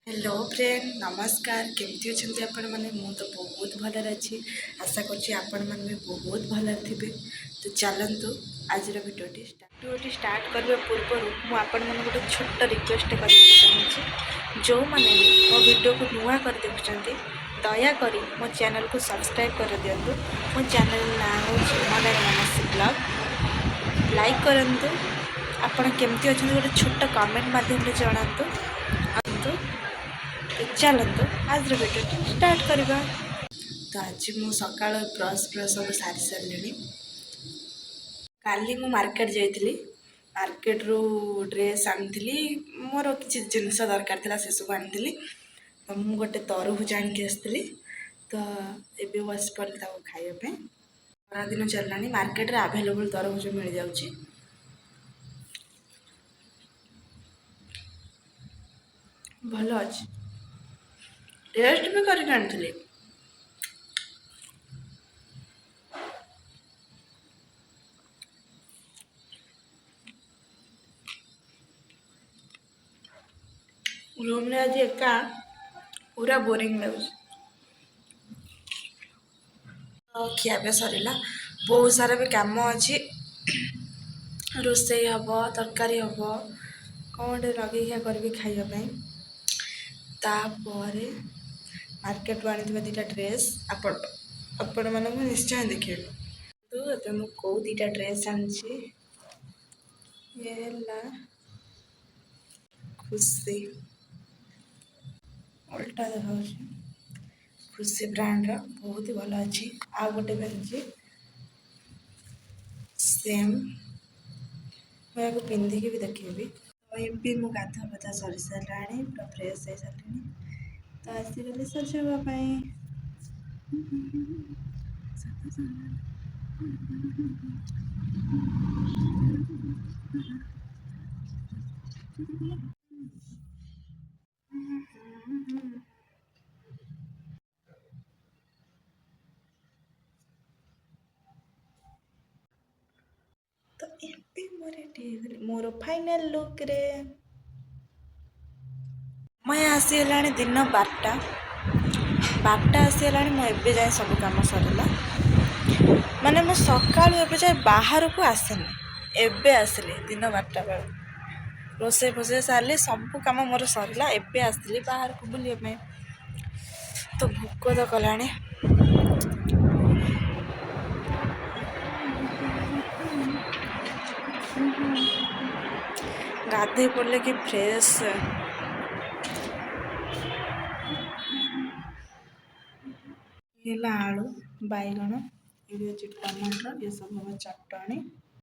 Hello friend नमस्कार केमती अच्छे आपण मैंने तो बहुत भलर अच्छी आशा करुँच आपण मैंने भी बहुत भलर थे। तो चलतु आज भिडियोटी स्टार्ट करने पूर्व मुझे गोटे छोट रिक्वेस्ट करने चाहूँगी जो मैंने मो वीडियो को नुआ कर देखुं दयाकोरी मो चैनल को सब्सक्राइब कर दिंतु। मो चैनल ना हूँ मलय मानसी ब्लॉग लाइक करूँ। आपण केमती अच्छे गोटे छोट कमेंट मध्यम जनातु। चलतु आज भिडियो स्टार्ट करवा। तो आज मु सका ब्रश सब सारी सारे काली मु मार्केट जाइली मार्केट रू ड्रेस आनी मोर किसी जिनस दरकार था से सब आनी। तो मुझे गोटे तरभुज आणिकी आसती। तो ये बस पड़ी खायापी खरा दिन चलला मार्केट रे आवेलेबल तरभुज मिल जाऊँगी। भल अच्छे टेस्ट भी करके रूम रे आज एका पूरा बोरिंग लगे। खियापे सरला बहुत सारा भी काम अच्छी रोसई हम तरकारी हम कौन लगे करी खायापी। तापर मार्केट आनी दीटा ड्रेस आपण मानक निश्चय देखे। तो ये मुझे कौ दीटा ड्रेस आनी खुशी उल्टा देखा खुशी ब्रांड बहुत ही भल अच्छी। आ गोटे भी सेम मुझे पिंधिकी भी देखेबी। तो ये मो गाधा पधा सरी सारा पूरा फ्रेश हो सारे। तो आसगली सजावाई तो ये मोर फाइनल लुक रे मैं आसीगला दिन 12टा आसीगला। मुझे जाए सब कम सरला माने मु सका जाए बाहर को आसेनी एबे आसली दिन 12टा बेल रोसे फोसे सारे सब कम मोर सरला एबे आसली बाहर को बुलाया। तो भोक तो कला गाधे पड़े कि फ्रेश आलू बैगण ये टमाटर ये सब हम चटनी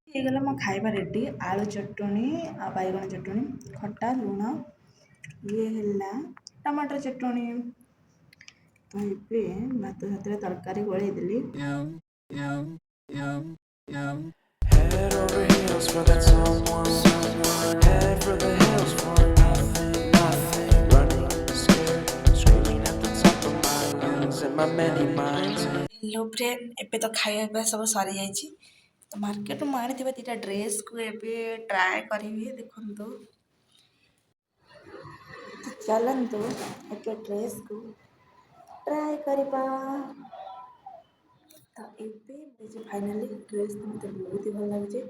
ये मो खाଇବା रेडी आलू चटनी आ बैगण चटनी खट्टा लुण ये है टमाटर चटनी। तो ये भात साथ तरकारी गोल देली Head over heels for that someone. Head for the hills for nothing. Running scared, screaming at the top of my lungs and my many minds. Hello friend एबे तो खाଇବା सब सरी जाइए। तो मार्केट में आनी दीटा ड्रेस को एबे ट्राए करी देखु। तो चलतु एक ड्रेस को ट्राए करवा। तो ये फाइनाली ड्रेस मत बहुत ही भल लगे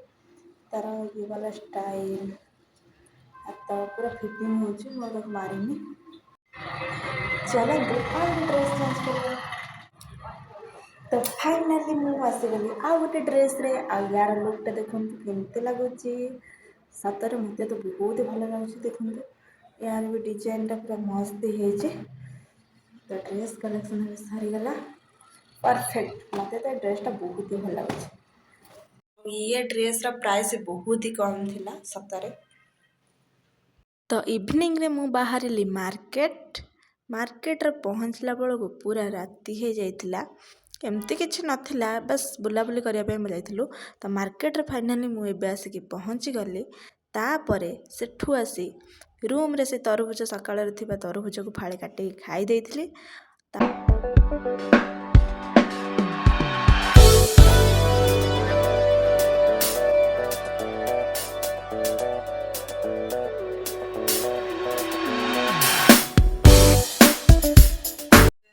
तार ये वाला स्टाइल तो पूरा फिटिंग हो मारिनी। चलते ड्रेस चेंज कर। तो फाइनाली मुझे आसगली आ गोटे ड्रेस रे यार लुकटा देखो केमती लगुच सतर मत तो बहुत ही भल लगे। देखो यार भी डिजाइनटा पूरा मस्त है। तो ड्रेस कलेक्शन सारीगला परफेक्ट मत तो ड्रेसटा बहुत ही भल लगे। ये ड्रेस प्राइस बहुत ही कम थिला सतरे। तो इवनिंग रे मु बाहरिली मार्केट रे पहुँचला बेलू पूरा राति हो जाइतिला। एमती किसी नथिला बस बुलाबुली करने जाइथिलु। तो मार्केट रे फाइनाली मुझे आसिक पहुँची गली। तापरे सेठू आसी रूम रे से तरभुज सकाळ तरभुज को फाड़े काटी खाई देइथिली।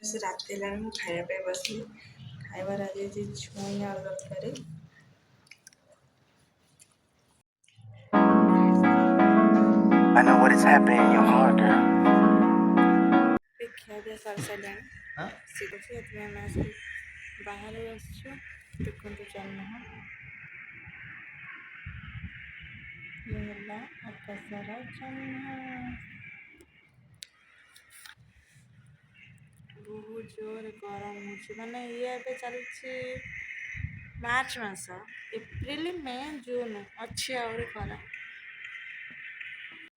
ସେ ରାତି ହେଲାଣି ମୁଁ ଖାଇବା ପାଇଁ ବସିଲି। ଖାଇବାର ଆଜି ହେଇଛି ଛୁଇଁ ଆଳୁ ତରକାରୀ। I know what is happening in your heart, girl. ଖିଆ ପିଆ ସାରିସାରିଲାଣି ଶିଖୁଛି ସେଥିପାଇଁ ଆମେ ଆସିକି ବାହାରେ ବସିଛୁ। ଦେଖନ୍ତୁ ଜହ୍ନ ଇଏ ହେଲା ଆକାଶର ଜହ୍ନ। ବହୁତ ଜୋରରେ ଗରମ ହେଉଛି, ମାନେ ଇଏ ଏବେ ଚାଲିଛି ମାର୍ଚ୍ଚ ମାସ, ଏପ୍ରିଲ ମେ ଜୁନ ଅଛି ଆହୁରି ଖରା।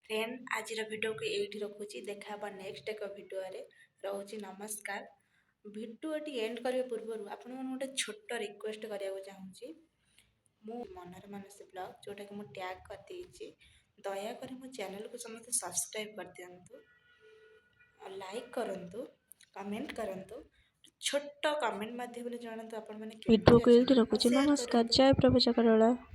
ଫ୍ରେଣ୍ଡ ଆଜିର ଭିଡ଼ିଓକୁ ଏଇଠି ରଖୁଛି। ଦେଖା ହେବା ନେକ୍ସଟ ଏକ ଭିଡ଼ିଓରେ। ରହୁଛି ନମସ୍କାର। ଭିଡ଼ିଓଟି ଏଣ୍ଡ କରିବା ପୂର୍ବରୁ ଆପଣମାନଙ୍କୁ ଗୋଟେ ଛୋଟ ରିକ୍ୱେଷ୍ଟ କରିବାକୁ ଚାହୁଁଛି। ମୁଁ ମନର ମାନସୀ ବ୍ଲଗ୍ ଯେଉଁଟାକି ମୁଁ ଟ୍ୟାଗ୍ କରିଦେଇଛି, ଦୟାକରି ମୋ ଚ୍ୟାନେଲକୁ ସମସ୍ତେ ସବସ୍କ୍ରାଇବ୍ କରିଦିଅନ୍ତୁ, ଲାଇକ୍ କରନ୍ତୁ, କମେଣ୍ଟ କରନ୍ତୁ। ଛୋଟ କମେଣ୍ଟ ମାଧ୍ୟମରେ ଜଣାନ୍ତୁ ଆପଣମାନେ କେମିତି ଭିଡ଼ିଓକୁ ଏଇଠି ଅଛନ୍ତି, ଆଉ ରଖୁଛି। ସେୟାର ନମସ୍କାର। କରନ୍ତୁ। ଜୟ ପ୍ରଭୁ ଜଗନ୍ନାଥ।